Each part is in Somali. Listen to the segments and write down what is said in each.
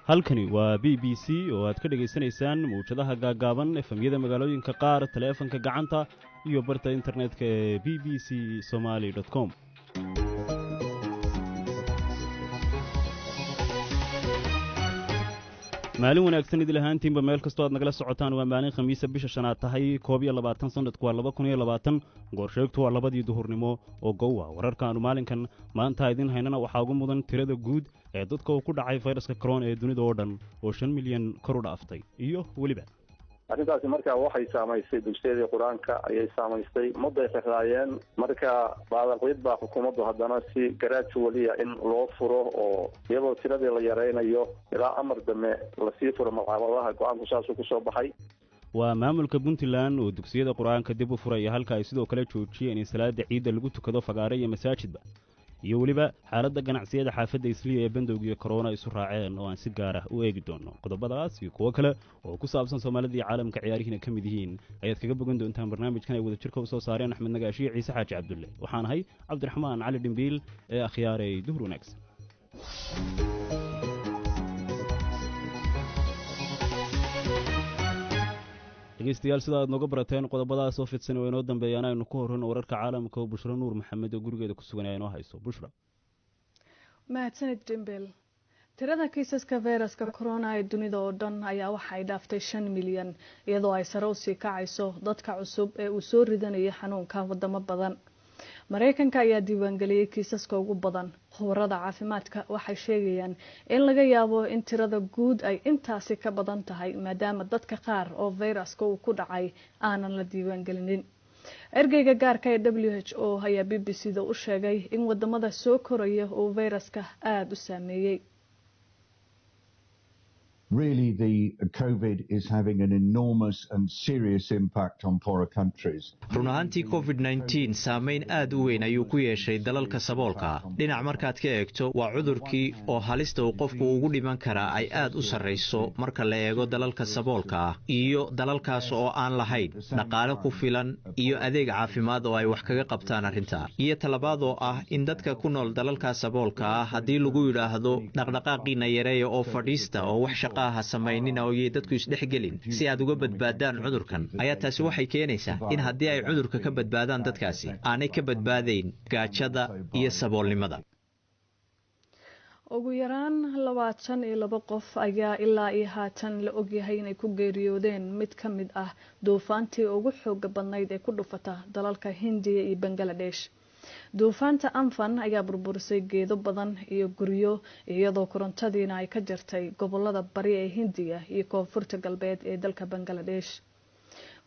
halkani waa BBC oo aad ka dhageysanaysaan mawjadaha gaagaaban efemyada magaalooyinka qaar taleefanka gacanta iyo barta internetka ee bbcsomali.com. maalin wanaagsan idil ahaantiinba meel kastoo aad nagala socotaan. waa maalin khamiisa bisha shanaad tahay 21 sanadku waa 2020 goorsheegtu waa 2 duhurnimo oo gowa. wararkaanu maalinkan maanta idin haynana waxaa ugu mudan tirada guud ee dadka uu ku dhacay fayraska corona ee dunida oo dhan oo 5 milyan kor u dhaaftay iyo weliba arrintaasi markaa waxay saamaysay dugsiyadii qur-aanka ayay saamaysay mudday xiraayeen marka baadaqlid baa xukuumaddu haddana si gradually in loo furo oo iyadoo tiradii la yaraynayo ilaa amar dambe lasii furo malcamadaha go-aanku saasuu kusoo baxay. waa maamulka Puntland oo dugsiyada qur-aanka dib u furaya halka ay sidoo kale joojiyeen in salaada ciidda lagu tukado fagaare iyo masaajidba iyo weliba xaaladda ganacsiyada xaafadda Isliya ee bandowga corona isu raaceen oo aan si gaar ah u eegi doono. qodobadaas iyo kuwa kale oo ku saabsan Soomaalida iyo caalamka ciyaarihiina ka mid yihiin ayaad kaga bogan doontaan barnaamijkan ay wada jirka u soo saareen Axmed Nagaashi iyo Ciise Xaaji Cabdulle. waxaan ahay Cabdiraxmaan Cali Dhimbiil ee akhyaaray duhur wanaagsan. dhegeystayaal sida aad nooga barateen qodobadaas oo fidsan oo inoo dambeeyaan aynu ku horreyno wararka caalamka oo Bushra Nuur Maxamed oo gurigeeda ku sugan ay inoo hayso. Bushra. mahadsanid Dhimbiil. tirada kiisaska fayraska corona ee dunida oo dhan ayaa waxay dhaaftay 5 milyan iyadoo ay sare u sii kacayso dadka cusub ee uu soo ridanayay xanuunka wadamo badan. Mareykanka ayaa diiwaangeliyay kiisaska ugu badan. khubarada caafimaadka waxay sheegayaan in laga yaabo in tirada guud ay intaasi ka badan tahay maadaama dadka qaar oo fayraska uu ku dhacay aanan la diiwaangelinin. ergeyga gaarka ee WHO ayaa BBC-da u sheegay in wadamada soo koraya uu fayraska aad u saameeyay. Really, the COVID is having an enormous and serious impact on poorer countries. run ahaantii COVID-19 saameyn aad u weyn ayuu ku yeeshay dalalka saboolka. dhinac markaad ka eegto waa cudurkii oo halista uu qofku ugu dhiman karaa ay aad u sarreyso marka la eego dalalka saboolka ah iyo dalalkaas oo aan lahayn dhaqaale ku filan iyo adeeg caafimaad oo ay wax kaga qabtaan arrinta. iyo talabaad oo ah in dadka ku nool dalalka saboolka ah haddii lagu yidhaahdo dhaqdhaqaaqiina yareeya oo fadhiista oo wax samaynina oo dadku isdhexgelin si aad uga badbaadaan cudurkan ayaa taasi waxay keenaysaa in haddii ay cudurka ka badbaadaan dadkaasi aanay ka badbaadayn gaajada iyo saboolnimada. ugu yaraan 22 qof ayaa ilaa iyo haatan la ogyahay inay ku geeriyoodeen mid ka mid ah duufaantii ugu xooga badnayd ee ku dhufata dalalka Hindiya iyo Bangladesh. duufaanta Amphan ayaa burburisay geedo badan iyo guryo iyadoo korontadiina ay ka jartay gobolada bari ee Hindiya iyo koonfurta galbeed ee dalka Bangladesh.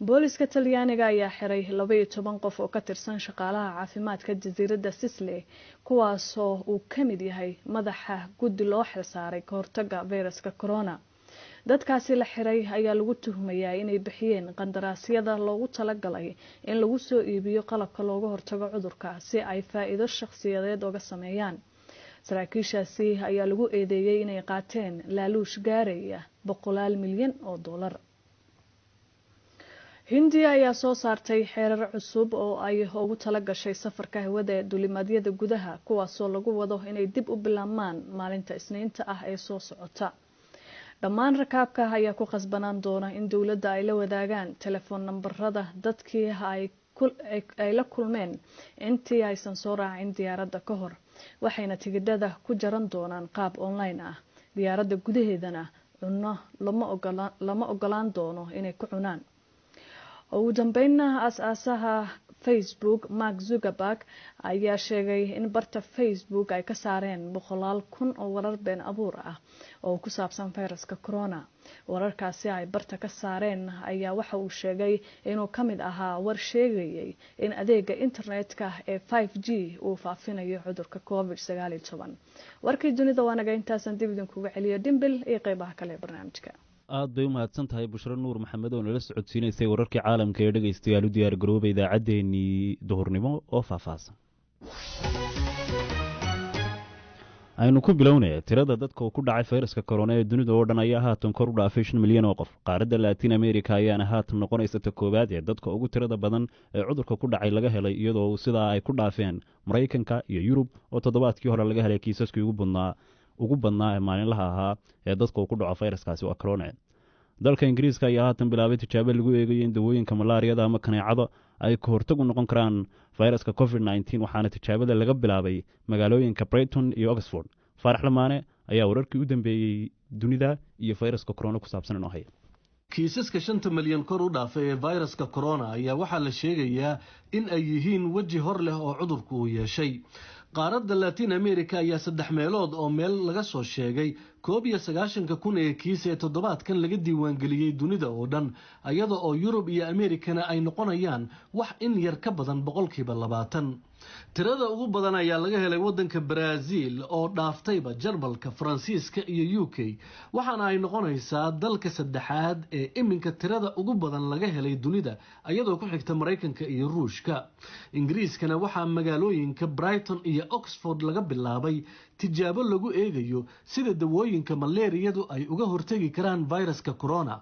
booliska Talyaaniga ayaa xiray 12 qof oo ka tirsan shaqaalaha caafimaadka jasiiradda Sicily kuwaas oo uu ka mid yahay madaxa guddi loo xilsaaray ka hortagga fayraska corona. dadkaasi la xiray ayaa lagu tuhmayaa inay bixiyeen qandaraasyada loogu talagalay in lagu soo iibiyo qalabka looga hortago cudurka si ay faa'iido shakhsiyadeed uga sameeyaan. saraakiishaasi ayaa lagu eedeeyay inay qaateen laaluush gaaraya $100 milyan. Hindiya ayaa soo saartay xeerar cusub oo ay ugu talagashay safarka hawada ee duulimaadyada gudaha kuwaasoo lagu wado inay dib u bilaabmaan maalinta Isniinta ah ee soo socota. dhammaan rakaabka ayaa ku qasbanaan doona in dawladda ay la wadaagaan telefoon nambarada dadkii ay la kulmeen intii aysan soo raacin diyaaradda ka hor waxayna tigidhada ku jaran doonaan qaab online ah. diyaaradda gudaheedana cunno lama ogolaan doono inay ku cunaan. ugu dambeynna aasaasaha Facebook Mark Zuckerberg ayaa sheegay in barta Facebook ay ka saareen 100,000 oo warar been abuur ah oo ku saabsan fayraska corona. wararkaasi ay barta ka saareen ayaa waxa uu sheegay inuu ka mid ahaa war sheegayay in adeega internetka ee 5G uu faafinayo cudurka COVID-19. warkii dunida waa naga intaasan dib idinkuga celiyo Dhimbil iyo qaybaha kale ee barnaamijka. aad bay u mahadsan tahay Bushra Nuur Maxamed oo nala socodsiinaysay wararkii caalamka ee dhageystayaal u diyaar garoobay idaacadeennii duhurnimo oo faahfaahsan. aynu ku bilownay tirada dadka uu ku dhacay fayraska corona ee dunida oo dhan ayaa haatan kor u dhaafay 5 milyan oo qof. Qaaradda Latin America ayaana haatan noqonaysa ta koowaad ee dadka ugu tirada badan ee cudurka ku dhacay laga helay, iyadoo sidaa ay ku dhaafeen Mareykanka iyo Yurub oo toddobaadkii hore laga helay kiisaskii ugu badnaa ee maalinlaha ahaa ee dadka uu ku dhaco fayraskaasi waa corona. Dalka Ingiriiska ayaa haatan bilaabay tijaabo lagu eegayo in dawooyinka malaariyada ama kaneecada ay ka hortag u noqon karaan fayraska COVID-19, waxaana tijaabada laga bilaabay magaalooyinka Brighton iyo Oxford. Faarax Lamaane ayaa wararkii u dambeeyey dunida iyo fayraska corona ku saabsan inoo haya. kiisaska 5 milyan kor u dhaafay ee fayraska corona ayaa waxaa la sheegayaa in ay yihiin weji hor leh oo cudurku uu yeeshay. qaaradda Latin America ayaa 3 meelood oo meel laga soo sheegay 91,000 ee kiis ee toddobaadkan laga diiwaangeliyey dunida oo dhan, iyada oo Yurub iyo Ameerikana ay noqonayaan wax in yar ka badan 20%. tirada ugu badan ayaa laga helay wadanka Brazil oo dhaaftayba Jarmalka, Faransiiska iyo UK, waxaana ay noqonaysaa dalka saddexaad ee iminka tirada ugu badan laga helay dunida, iyadoo ku xigta Mareykanka iyo Ruushka. Ingiriiskana waxaa magaalooyinka Brighton iyo Oxford laga bilaabay tijaabo lagu eegayo sida dawooyinka malaariyadu ay uga hortagi karaan fayraska corona.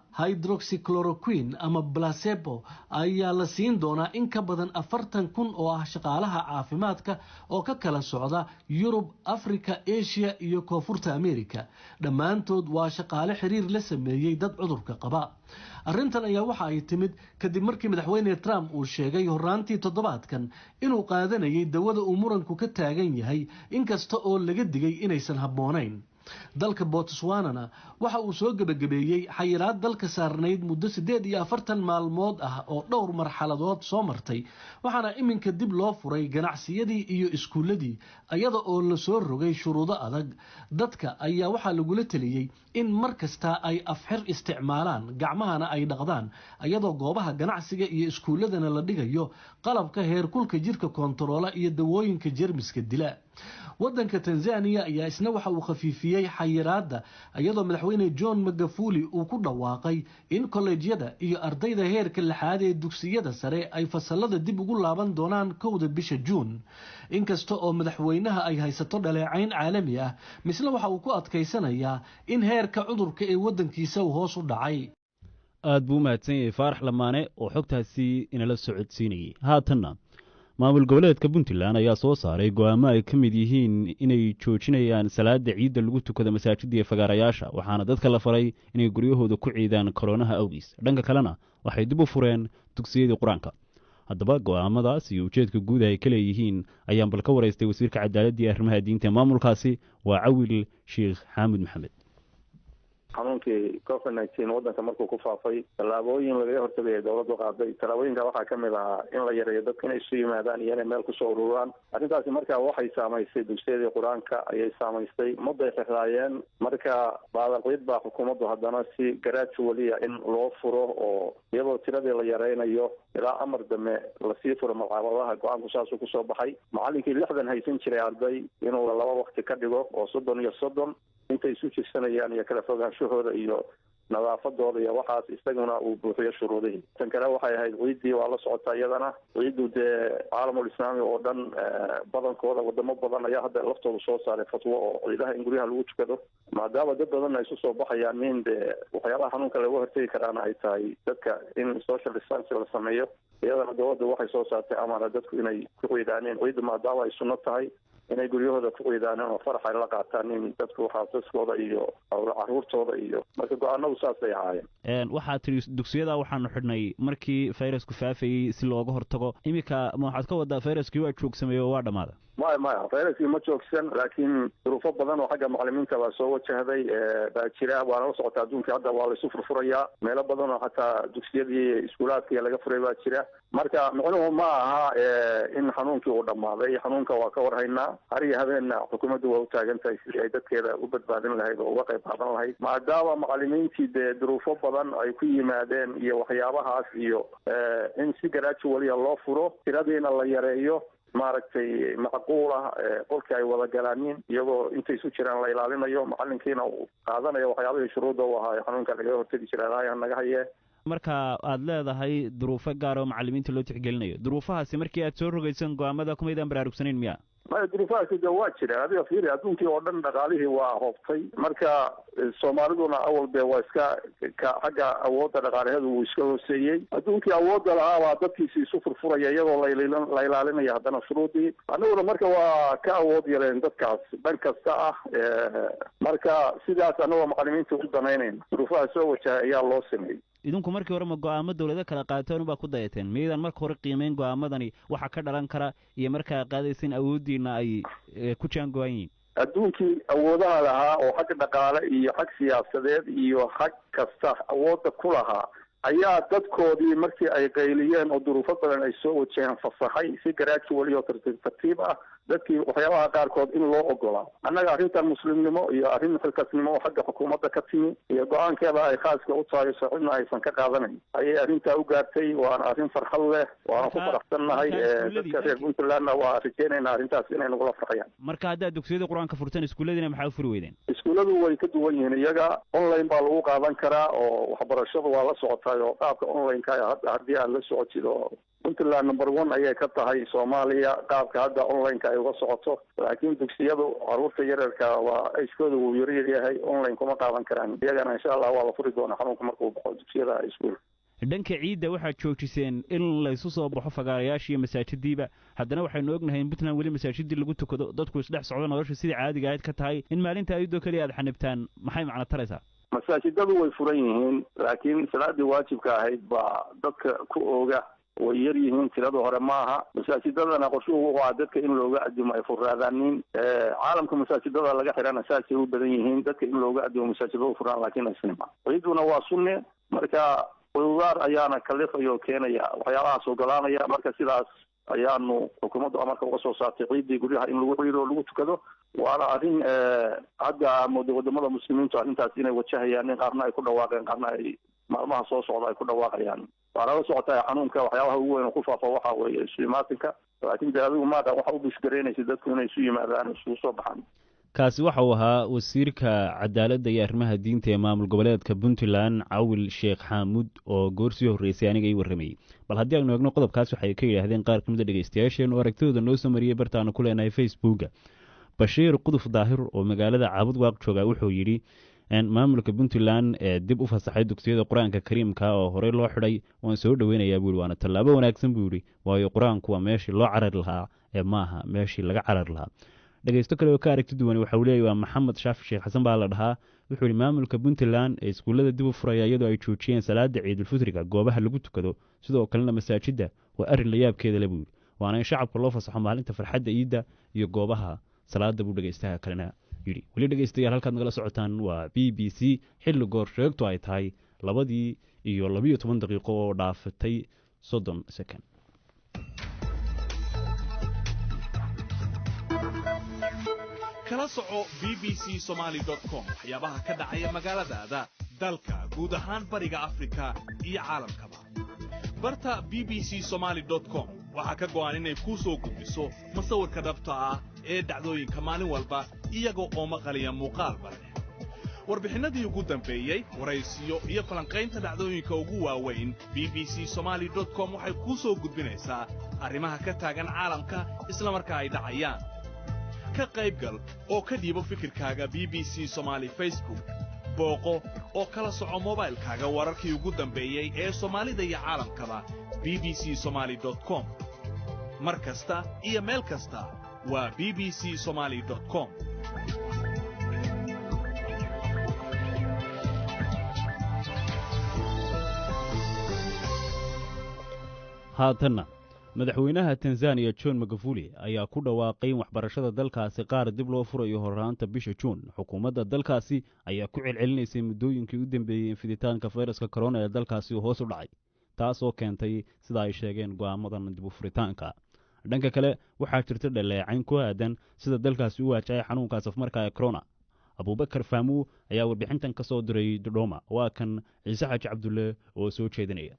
Hydroxychloroquine ama placebo ayaa la siin doonaa in ka badan 40,000 oo ah shaqaalaha caafimaadka oo ka kala socda Yurub, Afrika, Asia iyo Koonfurta Ameerika. dhammaantood waa shaqaale xiriir la sameeyay dad cudurka qaba. arrintan ayaa waxa ay timid kadib markii madaxweyne Trump uu sheegay horaantii toddobaadkan inuu qaadanayay dawada uu muranku ka taagan yahay, inkasta oo laga digay inaysan habboonayn. dalka Botswana waxa uu soo gabagabeeyay xayiraad dalka saarnayd muddo 48 maalmood ah oo dhowr marxaladood soo martay, waxaana iminka dib loo furay ganacsiyadii iyo iskuuladii iyada oo la soo rogay shuruudo adag. dadka ayaa waxa lagu taliyay in markasta ay afxir isticmaalaan, gacmahana ay dhaqdaan, iyadoo goobaha ganacsiga iyo iskuuladana la dhigayo qalabka heerkulka jirka kontaroola iyo dawooyinka jeermiska dila. wadanka Tanzania ayaa isna waxa uu khafiifiyay xayiraadda, iyadoo madaxweyne John Magufuli uu ku dhawaaqay in kollejyada iyo ardayda heerka 6 ee dugsiyada sare ay fasalada dib ugu laaban doonaan 1 bisha Juun. inkasta oo madaxweynaha ay haysato dhaleecayn caalami ah, misna waxa uu ku adkaysanayaa in heerka cudurka ee wadankiisa uu hoos u dhacay. aad buu mahadsan yahay Faarax Lamaane oo xogtaasi inala socodsiinayay. haatanna maamul goboleedka Puntland ayaa soo saaray go'aamo ay ka mid yihiin inay joojinayaan salaada ciidda lagu tukado masaajidda iyo fagaarayaasha, waxaana dadka la faray inay guryahooda ku ciidaan koronaha awgiis. dhanka kalena waxay dib u fureen dugsiyadii qur-aanka. haddaba go'aamadaas iyo ujeedka guud ay ka leeyihiin ayaan bal ka waraystay wasiirka cadaaladda iyo arrimaha diinta ee maamulkaasi, waa Cawil Sheekh Xaamud Maxamed. xanuunkii COVID-19 wadanka markuu ku faafay tallaabooyin laga hortagay dawladdu qaaday. tallaabooyinka waxaa ka mid ahaa in la yareeyo dadka inay isu yimaadaan iyo inay meel kusoo ururaan. arrintaasi markaa waxay saamaysay dugsiyadii qur-aanka ayay saamaysay, mudday xirraayeen. marka baadalqiid baa xukuumaddu haddana si gradually in loo furo oo iyadoo tiradii la yareynayo ilaa amar dambe lasii furo malcamadaha. go-aanku saasuu kusoo baxay. macallinkii 60 haysan jiray arday inuu 2 waqti ka dhigo oo 30 iyo 30 intay isu jirsanayaan iyo kala fogaanshahooda iyo nadaafadooda iyo waxaas, isaguna uu buuxiyo shuruudihii. tan kale waxay ahayd ciiddii waa la socotaa iyadana. ciiddu dee caalamul islaami oo dhan badankooda wadamo badan ayaa hadda laftooda soo saaray fatwo oo ciidaha in guryaha lagu tukado, maadaama dad badan ay isu soo baxayaan. min dee waxyaabaha xanuunka laga hortegi karaana ay tahay dadka in social distance la sameeyo. iyadana dawladda waxay soo saartay amara dadku inay ku ciidaaneen ciiddu, maadaama ay sunno tahay inay guryahooda ku ciidaaneen oo farax ay la qaataan in dadku xaasaskooda iyo caruurtooda iyo marka go-aanadu saasay ahaayeen. waxaa tiri dugsiyada waxaanu xidhnay markii fayrasku faafayey si looga hortago. iminka ma waxaad ka wadaa fayraskii waa joogsamay oo waa dhammaaday? maya fayraskii ma joogsan, laakiin duruufo badan oo xagga macalimiinta baa soo wajahday baa jira. waana la socotaa adduunka hadda waa laysu furfurayaa. meelo badan oo xataa dugsiyadii iskuulaadkii laga furay baa jira. marka micnuhu ma aha in xanuunkii uu dhammaaday. xanuunka waa ka warhaynaa. har iyo habeenna xukuumaddu waa u taagan tahay sidii ay dadkeeda u badbaadin lahayd oo uga qayb qaadan lahayd, maadaama macalimiintii dee duruufo badan ay ku yimaadeen iyo waxyaabahaas, iyo in si gradually loo furo, tiradiina la yareeyo, maaragtay macquul ah qolkii ay wada galaanin iyagoo intay isu jiraan la ilaalinayo, macalinkiina uu qaadanayo waxyaabihii shuruudda u ahaa xanuunka laga hortegi jiray ilaahay naga hayee. marka aad leedahay duruufo gaar oo macalimiinta loo tixgelinayo, duruufahaasi markii aad soo rogaysan go'aamada kumaydaan baraarugsanayn miya? ma duruufahaasi de waa jira adiga fiiri adduunkii oo dhan dhaqaalihii waa hoobtay marka soomaaliduna awalbe waa iska xagga awoodda dhaqaalaheedu wuu iska hooseeyey adduunkii awoodda lahaabaa dadkiisi isu furfuraya iyadoo la ilaalinaya haddana shuruudii annaguna marka waa ka awood yaleen dadkaas dhan kasta ah marka sidaas annagoo macalimiinta u danaynayna duruufaha soo wajahay ayaa loo sameeyey idinku markii hore ma go'aamo dawlado kala qaateen ubaa ku dayateen miyaydaan marka hore qiimeyn go'aamadani waxa ka dhalan kara iyo markaa qaadaysan awooddiina ay ku jaango-an yihiin adduunkii awoodaha lahaa oo xagga dhaqaale iyo xag siyaasadeed iyo xag kasta awoodda ku lahaa ayaa dadkoodii markii ay qayliyeen oo duruufo badan ay soo wajaheen fasaxay si gradual iyo tartiib ah dadkii waxyaabaha qaarkood in loo ogolaa annaga arrintan muslimnimo iyo arrin xilkasnimo oo xagga xukuumadda ka timi iyo go-aankeeda ay khaaska u tahay cidna aysan ka qaadanayn ayay arrintaa u gaartay waana arrin farxad leh waana ku faraxsannahay dadka reer puntlandna waa rajeynaynaa arrintaas inay nagula farxayaan marka haddaad dugsiyada qur-aanka furteen iskuulladiina maxaa u furi weydeen iskuulladu way ka duwan yihiin iyaga online baa lagu qaadan karaa oo waxbarashadu waa la socotaay oo qaabka online-ka haddii aad la socotid oo puntland number 1 ayay ka tahay soomaaliya qaabka hadda online-ka ay uga socoto laakiin dugsiyadu caruurta yararka waa ayskooda wuu yaryar yahay online kuma qaadan karaan iyagana insha allah waa la furi doonaa xanuunka markuu baxo dugsiyada iskuulka dhanka ciidda waxaad joojiseen in la isu soo baxo fagaarayaasha iyo masaajidiiba haddana waxaynu ognahay in puntland weli masaajidii lagu tukado dadku isdhex socdo nolosha sidii caadiga ahayd ka tahay in maalinta ayadoo keliya aad xanibtaan maxay macno taraysaa masaajidadu way furan yihiin laakiin salaadii waajibka ahayd baa dadka ku ooga way yar yihiin tirada hore maaha masaajidadana qorshuhu wuxuu ahaa dadka in looga adimo ay furraadaanin caalamka masaajidada laga xidhana saasay u badan yihiin dadka in looga adimo masaajidada furaan laakiin isnima ciiduna waa sunne marka udaar ayaana kalifaya oo keenaya waxyaabahaas ogolaanaya marka sidaas ayaanu xukuumaddu amarka uga soo saartay ciidii guryaha in lagu ciido oo lagu tukado waana arrin hadda mooda wadamada muslimiintu arrintaas inay wajahayaan in qaarna ay ku dhawaaqeen qaarna ay maalmaha soo socda ay ku dhawaaqayaan waana la socotaa xanuunka waxyaabaha ugu weyn oo ku faafa waxa weeye isu imaatinka laakiin de adigu maada waxa u bushgaraynaysa dadku inay isu yimaadaan isugu soo baxaan kaasi waxa uu ahaa wasiirka cadaaladda iyo arrimaha diinta ee maamul goboleedka puntland cawil sheekh xaamuud oo goorsii horreysay aniga ii warramayey bal haddii aynu eegno qodobkaas waxay ka yidhaahdeen qaar ka mid a dhegeystayaasheennu aragtidooda noo soo mariyey bartaanu ku leenahay facebooka bashiir quduf daahir oo magaalada caabud waaq jooga wuxuu yidhi maamulka puntland ee dib u fasaxay dugsiyada qur-aanka kariimka oo horey loo xidhay waan soo dhoweynayaa buu yihi waana tallaabo wanaagsan buu yidhi waayo qur-aanku waa meeshii loo carari lahaa ee maaha meeshii laga carari lahaa dhegeysto kale oo ka aragti duwan waxa uu leeyahy waa maxamed shaafi sheekh xasan baa la dhahaa wuxuu yihi maamulka puntland ee iskuullada dib u furaya iyadoo ay joojiyeen salaada ciidulfitriga goobaha lagu tukado sidoo kalena masaajidda waa arrin la yaabkeeda le buu yidhi waana in shacabka loo fasaxo maalinta farxadda ciidda iyo goobaha salaada buu dhegeystaha kalena yidhi weli dhegeystayaal halkaad nagala socotaan waa b b c xilli goor sheegtu ay tahay 2:12 daqiiqo oo dhaafatay 30 second kala soco bbcsomali.com waxyaabaha ka dhacaya magaaladaada dalka guud ahaan bariga afrika iyo caalamkaba barta bbcsomali.com waxaa ka go'an inay kuu soo gudbiso masawirka dhabta ah ee dhacdooyinka maalin walba iyagoo oo maqaliya muuqaalba leh warbixinadii ugu dambeeyey waraysiyo iyo falanqaynta dhacdooyinka ugu waaweyn bbcsomali.com waxay kuu soo gudbinaysaa arrimaha ka taagan caalamka isla markaa ay dhacayaan ka qaybgal oo ka dhiibo fikirkaaga BBC Somali Facebook booqo oo kala soco mobilkaaga wararkii ugu dambeeyay ee Soomaalida iyo caalamkaba bbcsomali.com mar kasta iyo meel kasta waa bbcsomali.com haatanna madaxweynaha Tanzania John Magufuli ayaa ku dhawaaqay in waxbarashada dalkaasi qaar dib loo furayo horraanta bisha June xukuumadda dalkaasi ayaa ku celcelinaysay muddooyinkii u dambeeyay in fiditaanka fayraska corona ee dalkaasi hoos u dhacay taas oo keentay sida ay sheegeen go'aamadan dib u furitaanka dhanka kale waxaa jirta dhaleecayn ku aadan sida dalkaasi u waajahaya xanuunka safmarka ee corona Abubakar Faamu ayaa warbixintan ka soo diray Dodoma waa kan Ciise Xaaji Cabdulle oo soo jeedinaya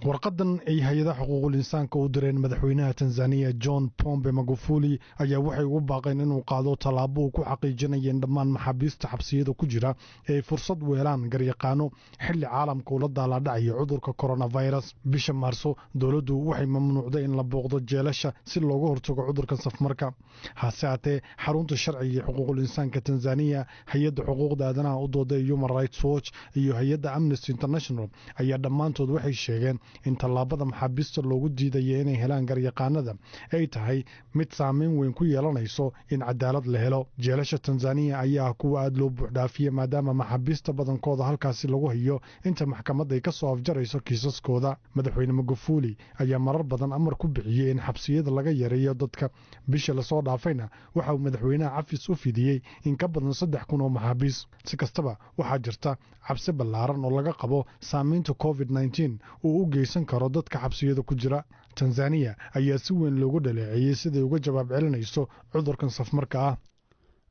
warqadan ay hay-adaha xuquuqul insaanka u direen madaxweynaha Tanzania John Pombe Magufuli ayaa waxay ugu baaqeen inuu qaado tallaabo uu ku xaqiijinayeen dhammaan maxaabiista xabsiyada ku jira ee fursad weelaan garyaqaano xilli caalamka ula daaladhacayo cudurka coronavirus. bisha Maarso dowladdu waxay mamnuucday in la booqdo jeelasha si looga hortago cudurkan safmarka. hase haatee xarunta sharciga iyo xuquuqul insaanka Tanzania, hay-adda xuquuqda aadanaha u dooda Human Rights Watch iyo hay-adda Amnesty International ayaa dhammaantood waxay sheegeen in tallaabada maxaabiista loogu diidayo inay helaan garyaqaanada ay tahay mid saameyn weyn ku yeelanayso in cadaalad la helo. jeelasha Tanzania ayaa kuwa aad loo buuxdhaafiyay maadaama maxaabiista badankooda halkaasi lagu hayo inta maxkamadda ay ka soo afjarayso kiisaskooda. madaxweyne Magufuli ayaa marar badan amar ku bixiyay in xabsiyada laga yareeyo dadka. bisha la soo dhaafayna waxa uu madaxweynaha cafis u fidiyey in ka badan 3,000 oo maxaabiis. si kastaba waxaa jirta cabsi ballaaran oo laga qabo saameynta COVID-19 uu u geysan karo dadka xabsiyada ku jira. Tanzania ayaa si weyn loogu dhaleeceeyay siday uga jawaab celinayso cudurkan safmarka ah.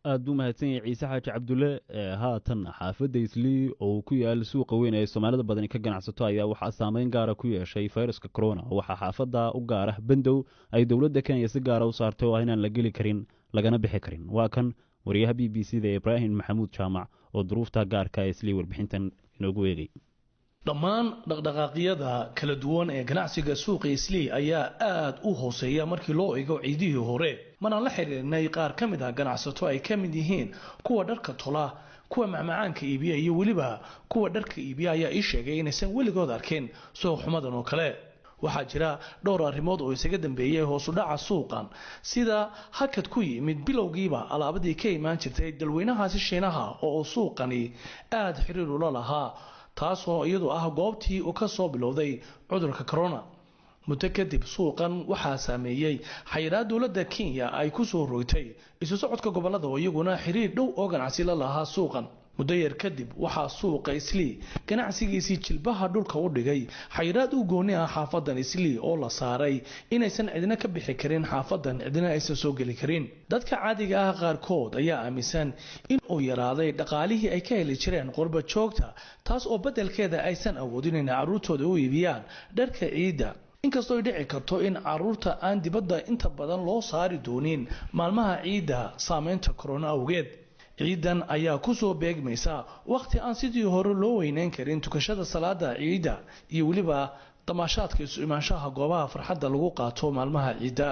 aad buu mahadsan yahay ciise xaaji cabdulle. haatan xaafadda islii oo ku yaal suuqa weyn ee soomaalida badani ka ganacsato ayaa waxaa saameyn gaara ku yeeshay fayraska corona. waxaa xaafadda u gaara bandow ay dowladda Kenya si gaara u saartay oo inaan la geli karin lagana bixi karin. waa kan wariyaha BBC-da Ibrahim Maxamuud Jaamac oo duruufta gaarka ee islii warbixintan inoogu eegay. dhammaan dhaqdhaqaaqyada kala duwan ee ganacsiga suuqa islii ayaa aad u hooseeya markii loo eego ciidihii hore. mana la xiriirnay qaar ka mid ah ganacsato ay ka mid yihiin kuwa dharka tola, kuwa macmacaanka iibiya iyo weliba kuwa dharka iibiya ayaa ii sheegay inaysan weligood arkeen suuq xumadan oo kale. waxaa jira dhowr arrimood oo isaga dambeeyay hoos u dhaca suuqan, sida hakad ku yimid bilowgiiba alaabadii ka imaan jirtay dalweynahaasi Shiinaha oo suuqani aad xiriir ula lahaa, taasoo iyadu ah goobtii uu ka soo bilowday cudurka corona. muddo kadib suuqan waxaa saameeyay xayiraad dowladda Kenya ay ku soo rogtay isu socodka gobolada oo iyaguna xiriir dhow oo ganacsi la lahaa suuqan. muddo yar kadib waxaa suuqa islii ganacsigiisii jilbaha dhulka u dhigay xayiraad u gooni ah xaafadan islii oo la saaray inaysan cidina ka bixi karin xaafadan, cidina aysan soo geli karin. dadka caadiga ah qaarkood ayaa aaminsan in uu yaraaday dhaqaalihii ay ka heli jireen qurba joogta, taas oo beddelkeeda aysan awoodin in carruurtooda u iibiyaan dharka ciidda. inkastoo ay dhici karto in carruurta aan dibadda inta badan loo saari doonin maalmaha ciidda saameynta corona awgeed. ciidan ayaa ku soo beegmaysa waqti aan sidii hore loo weyneyn karin tukashada salaada ciida iyo weliba damaashaadka isu imaanshaha goobaha farxadda lagu qaato maalmaha ciida.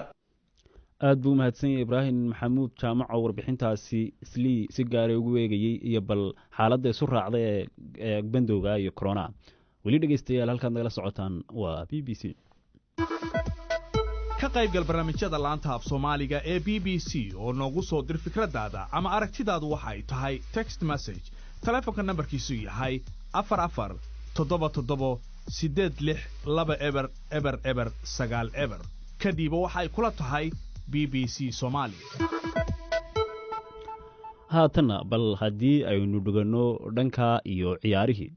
aad buu mahadsan yahay Ibrahim Maxamuud Jaamac oo warbixintaasi islii si gaar ah ugu eegayay iyo bal xaaladda isu raacday ee bandowga iyo corona. weli dhageystayaal halkaad nagala socotaan waa BBC. ka qaybgal barnaamijyada laanta af Soomaaliga ee BBC oo noogu soo dir fikradaada ama aragtidaadu waxay tahay text message. telefoonka nambarkiisu yahay 4477862000 kadiba waxay kula tahay BBC Soomaali. haatana bal haddii aynu dhigano dhanka iyo ciyaarihii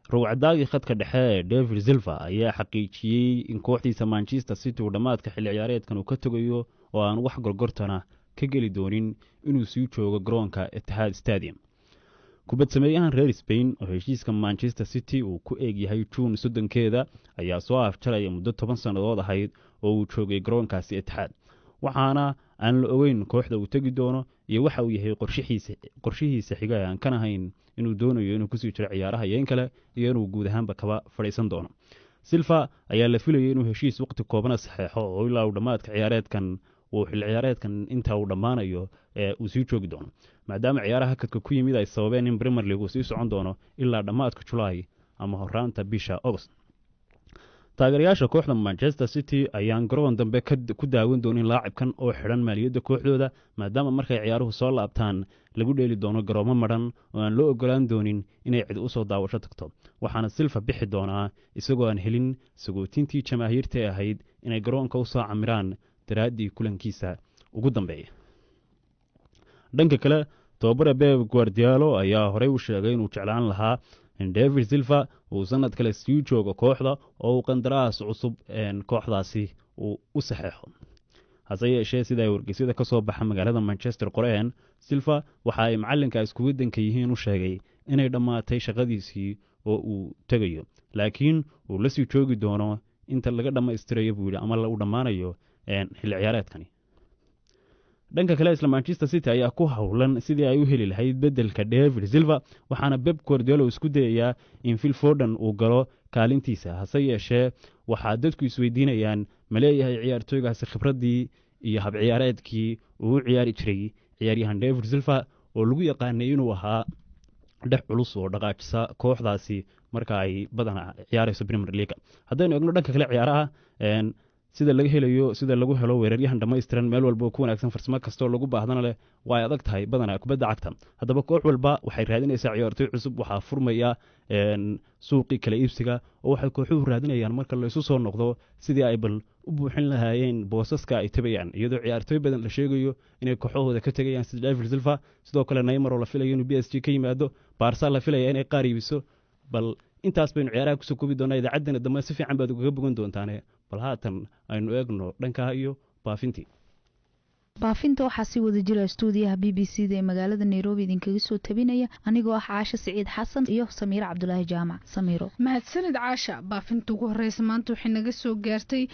ruwacdaagii khadka dhexe David Silva ayaa xaqiijiyay in kooxdiisa Manchester City uu dhamaadka xilli ciyaareedkan uu ka tagayo oo aan wax gorgortana ka geli doonin inuu sii joogo garoonka Etihad Stadium. kubad sameeyahan reer Spain oo heshiiska Manchester City uu ku eeg yahay June 30keeda ayaa soo afjaraya muddo 10 sanadood ahayd oo uu joogay garoonkaasi Etihad. waxaana aan la ogeyn kooxda uu tagi doono iyo waxa uu yahay qorshihiisa xiga aan kan ahayn inuu doonayo inuu kusii jiro ciyaaraha yeen kale iyo inuu guud ahaanba kaba fadhiisan doono. Silva ayaa la filayay inuu heshiis waqti kooban saxeexo oo ilaa uu dhamaadka ciyaareedkan uu xilli ciyaareedkan inta uu dhamaanayo uu sii joogi doono, maadaama ciyaaraha kadka ku yimid ay sababeen in Premier League uu sii socon doono ilaa dhamaadka July ama horaanta bisha August. taageerayaasha kooxda Manchester City ayaan garoon dambe ku daawan doonin laacibkan oo xiran maaliyadda kooxdooda, maadaama markay ciyaaruhu soo laabtaan lagu dheeli doono garoomo maran oo aan loo ogolaan doonin inay cid u soo daawasho tagto. waxaana Silva bixi doonaa isagoo aan helin sagootintii jamaahiirta ahayd inay garoonka u soo camiraan daraaddii kulankiisa ugu dambeeya. dhanka kale tababare Pep Guardiola ayaa horey u sheegay inuu jeclaan lahaa in David Silva uu sanad kale sii joogo kooxda oo uu qandaraas cusub kooxdaasi uu u saxeexo. hase yeeshee sida ay wargeysyada ka soo baxa magaalada Manchester qoreen, Silva waxa ay macalinka isku wadanka yihiin u sheegay inay dhamaatay shaqadiisii oo uu tegayo laakiin uu la sii joogi doono inta laga dhammaystirayo buu yidhi ama lagu dhammaanayo xilli ciyaareedkani dhanka kale isla Manchester City ayaa ku howlan sidii ay u heli lahayd beddelka David Silva waxaana Pep Guardiola isku dayayaa in Phil Foden uu galo kaalintiisa hase yeeshee waxaa dadku isweydiinayaan ma leeyahay ciyaartooygaasi khibradii iyo hab ciyaareedkii uu u ciyaari jiray ciyaaryahan David Silva oo lagu yaqaanay inuu ahaa dhex culus oo dhaqaajisa kooxdaasi marka ay badan ciyaarayso Premier League haddaynu eegno dhanka kale ciyaaraha sida laga helayo sida lagu helo weeraryahan dhammaystiran meel walba oo ku wanaagsan farsamo kasta oo lagu baahdana leh way adag tahay badanaa kubadda cagta haddaba koox walba waxay raadinaysaa ciyaartooy cusub waxaa furmaya suuqii kala iibsiga oo waxay kooxuhu raadinayaan marka la isu soo noqdo sidii ay bal u buuxin lahaayeen boosaska ay tabayaan iyadoo ciyaartooy badan la sheegayo inay kooxahooda ka tegayaan sida David Silva sidoo kale Neymar oo la filayo inuu PSG ka yimaado Barca la filaya inay qaar iibiso bal intaas baynu ciyaaraha kusoo koobi doonaa idaacaddana dambe si fiican baad uga bogan doontaane bal haatan aynu eegno dhanka iyo baafintii baafinta waxaa si wada jira stuudiyaha BBC-da ee magaalada Nairobi idinkaga soo tabinaya anigoo ah Caasha Saciid Xasan iyo Samiir Cabdulaahi Jaamac Samiiro mahadsanid Caasha baafinta ugu horeysa maanta waxay naga soo gaartay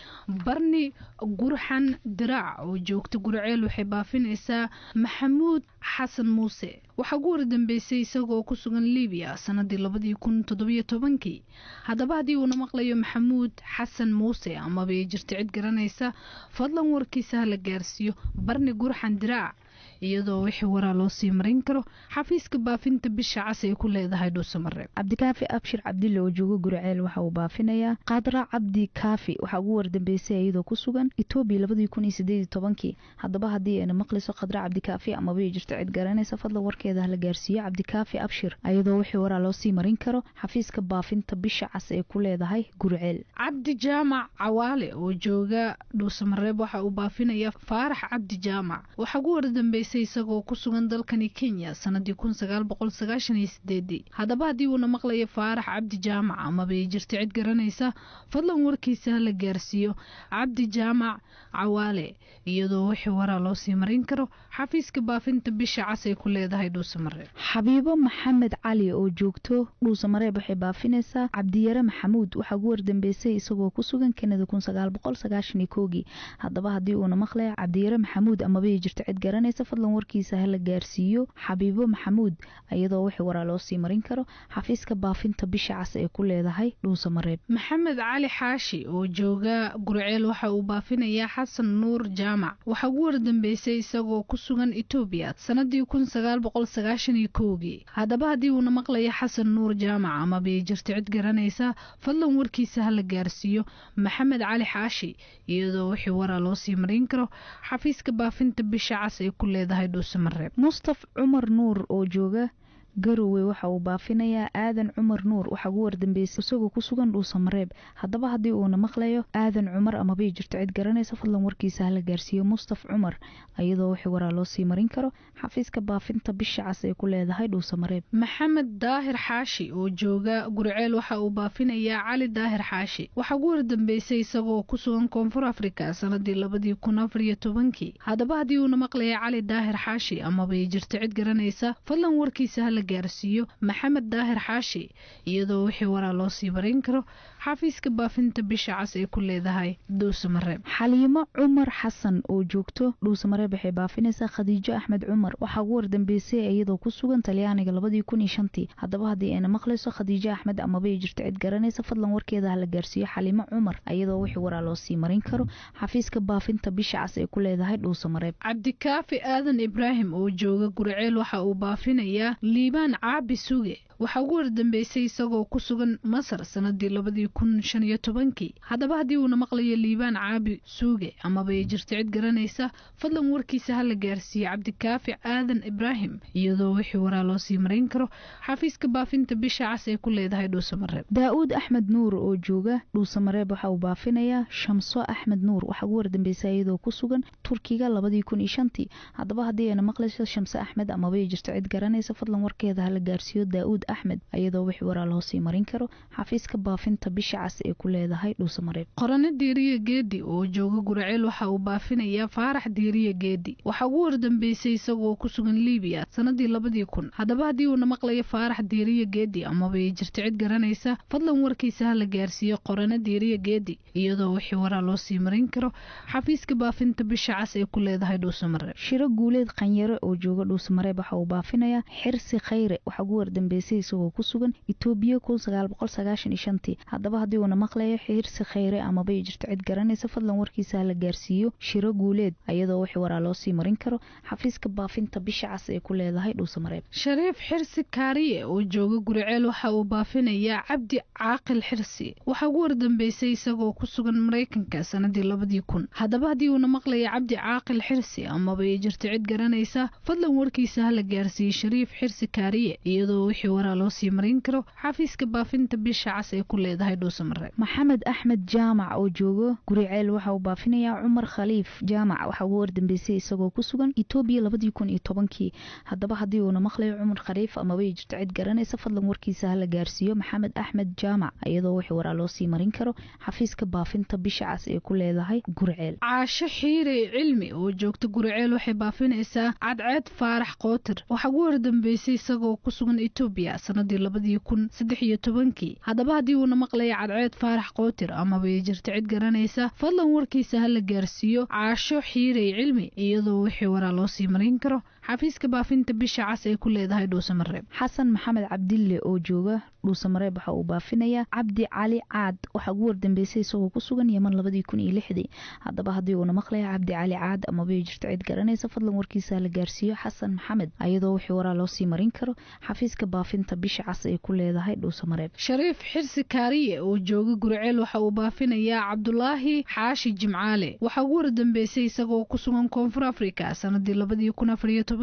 Barni Gurxan Diraac oo joogta Gurceel waxay baafinaysaa Maxamuud Xasan Muuse waxa ugu dambeysay isagoo ku sugan Liibiya sanadii 2017 haddaba hadii uu maqlayo Maxamuud Xasan Muuse ama bay jirta cid garanaysa fadlan warkiisa la gaarsiiyo Barni Gurxan Diraac iyadoo wixii waraa loo sii marin karo xafiiska baafinta bisha cas ay ku leedahay Dhuusamareeb Cabdikaafi Abshir Cabdille oo jooga Gurceel waxa uu baafinayaa Qadra Cabdi Kaafi waxa ugu wardambeysay iyadoo ku sugan Itoobiya 2018 haddaba hadii ay maqlayso Qadra Cabdi Kaafi ama bay jirta cid garanaysa fadlan warkeeda la gaarsiiyo Cabdikaafi Abshir iyadoo wixii waraa loo sii marin karo xafiiska baafinta bisha cas ay ku leedahay Gurceel Cabdi Jaamac Cawaale oo jooga Dhuusamareeb waxa uu baafinayaa Faarax Cabdi Jaamac waxa ugu wardambeysay isagoo ku sugan dalkani Kenya sanadii 1998 haddaba hadii uu maqlayo Faarax Cabdi Jaamac ama bay jirta cid garanaysa fadlan warkiisa la gaarsiiyo Cabdi Jaamac Cawaale iyadoo wixii waraa loo sii marin karo xafiiska baafinta bisha cas ay ku leedahay Dhuusamareeb Xabiibo Maxamed Cali oo joogto Dhuusamareeb waxay baafinaysaa Cabdiyare Maxamuud waxa ugu wardambeysay isagoo ku sugan Kanada 1991 haddaba hadii uu maqlayo Cabdiyare Maxamuud ama bay jirta cid garanaysa fadlan warkiisa la gaarsiiyo Xabiibo Maxamuud iyadoo wixii waraa loo sii marin karo xafiiska baafinta bisha cas ay ku leedahay Dhuusamareeb Maxamed Cali Xaashi oo jooga Gurceel waxa uu baafinayaa Xasan Nuur Jaamac waxa ugu wardambeysay isagoo ku sugan Itoobiya sanadii 1991 haddaba hadii uu maqlayo Xasan Nuur Jaamac ama bay jirta cid garanaysa fadlan warkiisa la gaarsiiyo Maxamed Cali Xaashi iyadoo wixii waraa loo sii marin karo xafiiska baafinta bisha cas ay ku leedahay Dhuusamareeb Mustafa Cumar Nuur oo jooga Garowe waxa uu baafinayaa Aadan Cumar Nuur waxa ugu wardambeysay isagoo ku sugan Dhuusamareeb haddaba hadii uu maqlayo Aadan Cumar ama bay jirta cid garanaysa fadlan warkiisa la gaarsiiyo Mustafa Cumar iyadoo wixii waraa loo sii marin karo xafiiska baafinta bisha cas ay ku leedahay Dhuusamareeb Maxamed Daahir Xaashi oo jooga Gurceel waxa uu baafinayaa Cali Daahir Xaashi waxa ugu wardambeysay isagoo ku sugan Koonfur Afrika sanadii 2014 haddaba hadii uu maqlayo Cali Daahir Xaashi ama bay jirta cid garanaysa fadlan warkiisa la gaarsiiyo Maxamed Daahir Xaashi iyadoo wixii waraa loo sii marin karo xafiiska baafinta bisha cas ay ku leedahay Dhuusamareeb Xaliimo Cumar Xasan oo joogto Dhuusamareeb waxay baafinaysaa Khadiijo Axmed Cumar waxa ugu wardambeysay iyadoo ku sugan Talyaaniga 2005 haddaba hadii ay maqlayso Khadiijo Axmed ama bay jirta cid garanaysa fadlan warkeeda la gaarsiiyo Xaliimo Cumar iyadoo wixii waraa loo sii marin karo xafiiska baafinta bisha cas ay ku leedahay Dhuusamareeb Cabdikaafi Aadan Ibraahim oo jooga Gurceel waxa uu baafinayaa Liibaan Caabi Suge waxa ugu wardambeysay isagoo ku sugan Masar sanadii 2015 haddaba hadii uu maqlayo Liibaan Caabi Suge ama bay jirta cid garanaysa fadlan warkiisa la gaarsiiyo Cabdikaafi Aadan Ibraahim iyadoo wixii waraa loo sii marin karo xafiiska baafinta bisha cas ay ku leedahay Dhuusamareeb Daawud Axmed Nuur oo jooga Dhuusamareeb waxa uu baafinayaa Shamso Axmed Nuur waxa ugu wardambeysay iyadoo ku sugan Turkiga 2005 haddaba hadii ay maqlayso Shamso Axmed ama bay jirta cid garanaysa fadlan warkeeda warkeeda hala gaarsiiyo daa'uud axmed iyadoo wixii waraa loo sii marin karo xafiiska baafinta bisha cas ee ku leedahay dhuusamareeb. qorane diiriye geedi oo jooga guraceel waxa uu baafinayaa faarax diiriye geedi waxaa ugu wardambeysay isagoo ku sugan liibiya sanadii 2000. haddaba haddii uuna maqlayo faarax diiriye geedi amaba ay jirto cid garanaysa fadlan warkiisa hala gaarsiiyo qorane diiriye geedi iyadoo wixii waraa loo sii marin karo xafiiska baafinta bisha cas ee ku leedahay dhuusamareeb. shiro guuleed qanyare oo jooga dhuusamareeb waxa uu baafinayaa xirsi khayre waxaa ugu wardambeysay isagoo ku sugan Itoobiya 1995. haddaba haddii uuna maqlayo xirsi khayre amaba ay jirto cid garanaysa fadlan warkiisa hala gaarsiiyo shiro guuleed iyadoo wixii waraa loo sii marin karo xafiiska baafinta bisha cas ee ku leedahay dhuusamareeb. shariif xirsi kaariye oo jooga guraceel waxa uu baafinayaa cabdi caaqil xirsi waxaa ugu wardambeysay isagoo ku sugan Mareykanka sanadii 2000. haddaba haddii uuna maqlayo cabdi caaqil xirsi amaba ay jirto cid garanaysa fadlan warkiisa hala gaarsiiyo shariif xirsi kaariye iyadoo wixii waraa loo sii marin karo xafiiska baafinta bisha cas ee ku leedahay dhuusamareeb. maxamed axmed jaamac oo jooga guriceel waxa uu baafinayaa cumar khaliif jaamac waxaa ugu wardambeysay isagoo ku sugan Itoobiya 2010. haddaba haddii uuna maqlayo cumar khaliif amaba ay jirto cid garanaysa fadlan warkiisa hala gaarsiiyo maxamed axmed jaamac iyadoo wixii waraa loo sii marin karo xafiiska baafinta bisha cas ee ku leedahay guriceel. caasho xiire cilmi oo joogta guriceel waxay baafinaysaa cadceed faarax qootir waxaa ugu wardambeysay isagoo ku sugan Itoobiya sanadii 2013. haddaba haddii uuna maqlayo cadceed faarax qootir amaba ay jirto cid garanaysa fadlan warkiisa hala gaarsiiyo caasho xiire cilmi iyadoo wixii waraa loo sii marin karo xafiiska baafinta bisha cas ee ku leedahay dhuusamareeb. xasan maxamed cabdille oo jooga dhuusamareeb waxa uu baafinayaa cabdi cali caad waxaa ugu wardambeysay isagoo ku sugan Yemen 2006. haddaba haddii uuna maqlayo cabdi cali caad amaba ay jirto cid garanaysa fadlan warkiisa la gaarsiiyo xasan maxamed iyadoo wixii waraa loo sii marin karo xafiiska baafinta bisha cas ee ku leedahay dhuusamareeb. shariif xirsi kaariye oo jooga guriceel waxa uu baafinayaa cabdulaahi xaashi jimcaale waxaa ugu wardambeysay isagoo ku sugan koonfur afrika sanadii 2014.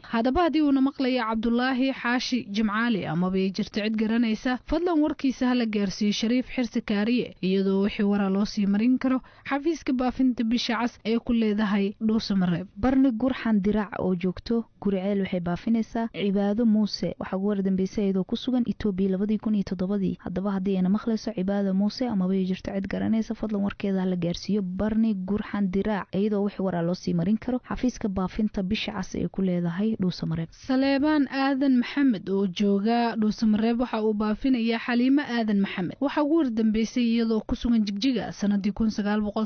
haddaba haddii uuna maqlayo cabdulaahi xaashi jimcaale amaba ay jirto cid garanaysa fadlan warkiisa hala gaarsiiyo shariif xirsi kaariye iyadoo wixii waraa loo sii marin karo xafiiska baafinta bisha cas ee ku leedahay dhuusamareeb. barni gurxan diraac oo joogto guriceel waxay baafinaysaa cibaado muuse waxaa ugu wardambeysay iyadoo ku sugan Itoobiya 2007. haddaba haddii ayna maqlayso cibaado muuse amaba ay jirto cid garanaysa fadlan warkeeda hala gaarsiiyo barni gurxan diraac iyadoo wixii waraa loo sii marin karo xafiiska baafinta bisha cas ee ku leedahay dhuusamareeb. saleebaan aadan maxamed oo jooga dhuusamareeb waxa uu baafinayaa xaliimo aadan maxamed waxaa ugu wardambeysay iyadoo ku sugan jigjiga sanadii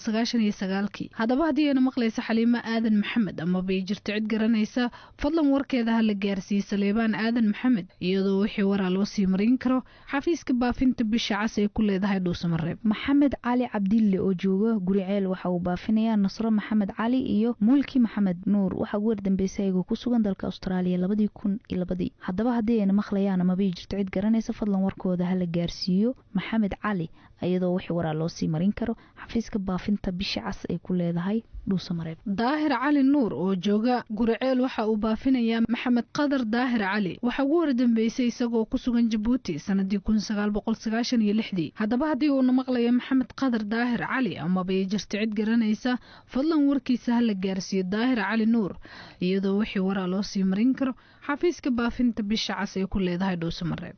1999. haddaba haddii ayna maqlayso xaliimo aadan maxamed amaba ay jirto cid garanaysa fadlan warkeeda hala gaarsiiyo saleebaan aadan maxamed iyadoo wixii waraa loo sii marin karo xafiiska baafinta bisha cas ee ku leedahay dhuusamareeb. maxamed cali cabdille oo jooga guriceel waxa uu baafinayaa nasro maxamed cali iyo mulki maxamed nuur waxaa ugu wardambeysay ku sugan dalka Australia 2002. haddaba haddii ayna maqlayaan amaba ay jirto cid garanaysa fadlan warkooda hala gaarsiiyo maxamed cali iyadoo wixii waraa loo sii marin karo xafiiska baafinta bisha cas ee ku leedahay dhuusamareeb. daahir cali nuur oo jooga guriceel waxa uu baafinayaa maxamed qadar daahir cali waxaa ugu wardambeysay isagoo ku sugan Jabuuti sanadii 1996. haddaba haddii uuna maqlayo maxamed qadar daahir cali amaba ay jirto cid garanaysa fadlan warkiisa hala gaarsiiyo daahir cali nuur iyadoo wixii waraa loo sii marin karo xafiiska baafinta bisha cas ee ku leedahay dhuusamareeb.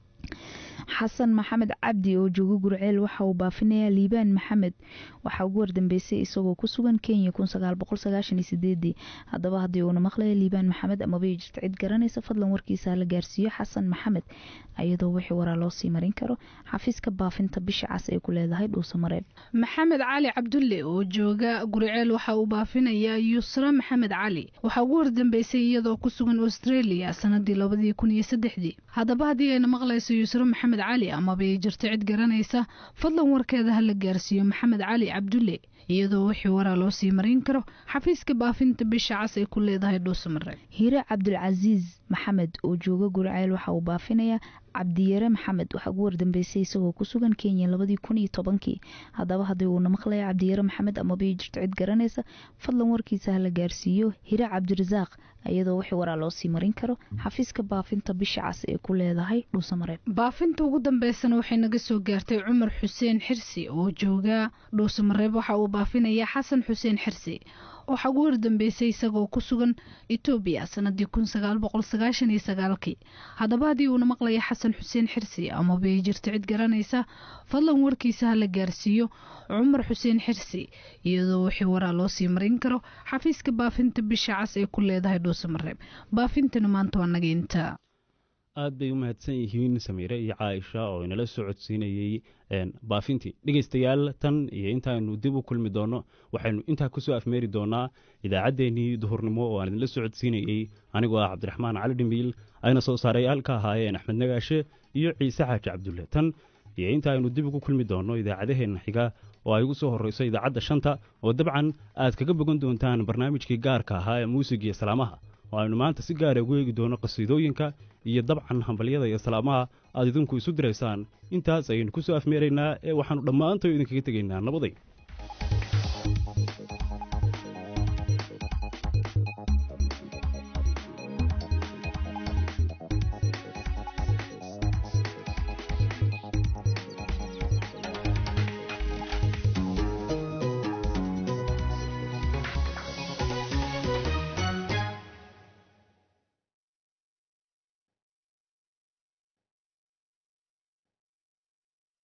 xasan maxamed cabdi oo jooga gurceel waxa uu baafinayaa liibaan maxamed waxaa ugu wardambeysay isagoo ku sugan Kenya 1998. haddaba haddii uuna maqlayo liibaan maxamed amaba ay jirto cid garanaysa fadlan warkiisa la gaarsiiyo xasan maxamed iyadoo wixii waraa loo sii marin karo xafiiska baafinta bisha cas ee ku leedahay dhuusamareeb. maxamed cali cabdulle oo jooga gurceel waxa uu baafinayaa yusra maxamed cali waxaa ugu wardambeysay iyadoo ku sugan Australia sanadii 2003. haddaba haddii ayna maqlayso yusra maxamed cali amaba ay jirto cid garanaysa fadlan warkeeda hala gaarsiiyo maxamed cali cabdulle iyadoo wixii waraa loo sii marin karo xafiiska baafinta bisha cas ee ku leedahay dhuusamareeb. hire cabdulcasiis maxamed oo jooga gurceel waxa uu baafinayaa cabdiyare maxamed waxaa ugu wardambeysay isagoo ku sugan Kenya 2010. haddaba haddii uuna maqlayo cabdiyare maxamed amaba ay jirto cid garanaysa fadlan warkiisa hala gaarsiiyo hire cabdirasaaq iyadoo wixii waraa loo sii marin karo xafiiska baafinta bisha cas ee ku leedahay dhuusamareeb. baafinta ugu dambeysana waxay naga soo gaartay cumar xuseen xirsi oo jooga dhuusamareeb waxa uu baafinayaa xasan xuseen xirsi waxaa ugu hordambeysay isagoo ku sugan Itoobiya sanadii 1999. haddaba haddii uuna maqlaya xasan xuseen xirsi ama bay jirto cid garanaysa fadlan warkiisa hala gaarsiiyo Cumar Xuseen Xirsi iyadoo wixii waraa loo sii marin karo xafiiska baafinta bisha cas ee ku leedahay Dhuusamareeb. baafintana maanta waa naga inta aad bay u mahadsan yihiin Samiire iyo Caaisha oo inala soo codsiinayay baafintii. dhegeystayaal tan iyo intaanu dib u kulmi doono waxaynu intaa ku soo afmeeri doonaa idaacaddeenii duhurnimo oo aan idinla soo codsiinayay anigoo ah Cabdiraxmaan Cali Dhimbiil ayna soo saaray halka ahaayeen Axmed Nagaashe iyo Ciise Xaaji Cabdulle. tan iyo intaaynu dib ugu kulmi doono idaacadaheena xiga oo ay ugu soo horeyso idaacadda 5 oo dabcan aad kaga bogan doontaan barnaamijkii gaarka ahaa ee muusiga iyo salaamaha oo aynu maanta si gaar ah ugu eegi doono qasiidooyinka iyo dabcan hambalyada iyo salaamaha aad idinku isu diraysaan. intaas ayaynu ku soo afmeeraynaa ee waxaanu dhammaantood idinkaga tegaynaa nabaday.